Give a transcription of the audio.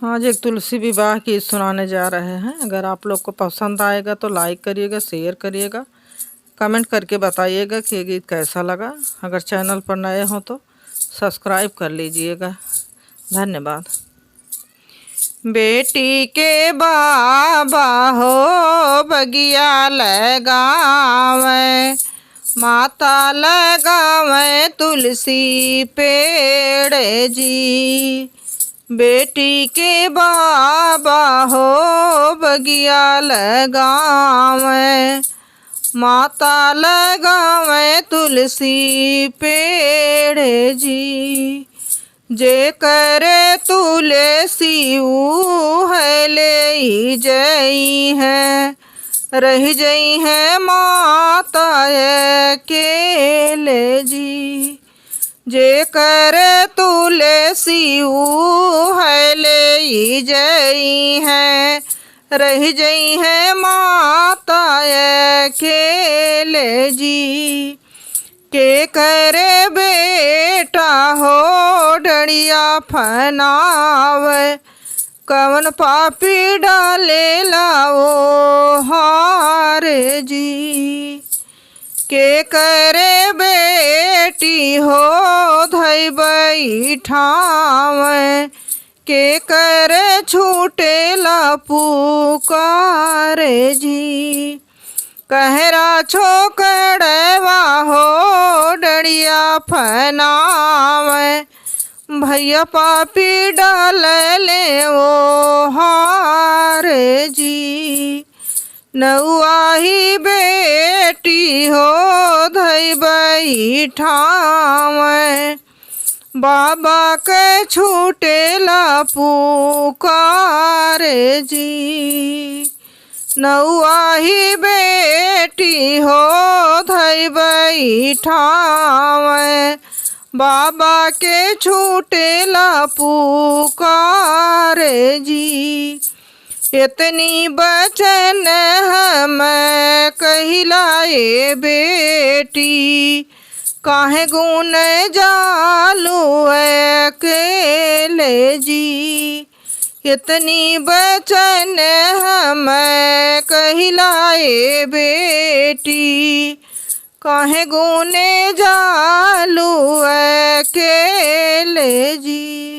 आज एक तुलसी विवाह गीत सुनाने जा रहे हैं। अगर आप लोग को पसंद आएगा तो लाइक करिएगा, शेयर करिएगा, कमेंट करके बताइएगा कि ये गीत कैसा लगा। अगर चैनल पर नए हो तो सब्सक्राइब कर लीजिएगा। धन्यवाद। बेटी के बाबा हो बगिया लगावे, माता लगावे तुलसी पेड़ जी। बेटी के बाबा हो बगिया लगावे, माता लगावे तुलसी पेड़ जी। जे करे तुलसी है ले जई है, रह जई है माता अकेले जी। जे करे तुलसी है ले जई है, रह जई है माता अकेले जी। के करे बेटा हो डड़िया फनावे, कवन पापी डाले लाओ हारे जी। के करे बेटी हो धई बैठावे, के करे छूटे ला पुकारे जी। कहरा छोकड़वा हो डड़िया फनावे, भैया पापी डाल ले वो हारे जी। नौआही बेटी हो धई बैठावे, बाबा के छूटे ला पुकारे जी। नौआही बेटी हो धई बैठावे, बाबा के छूटे ला पुकारे जी। इतनी बचन हम कहिलाए बेटी, काहे गुण जालू अकेले जी। इतनी बचन हम कहिलाए बेटी, काहे गुण जालू अकेले जी।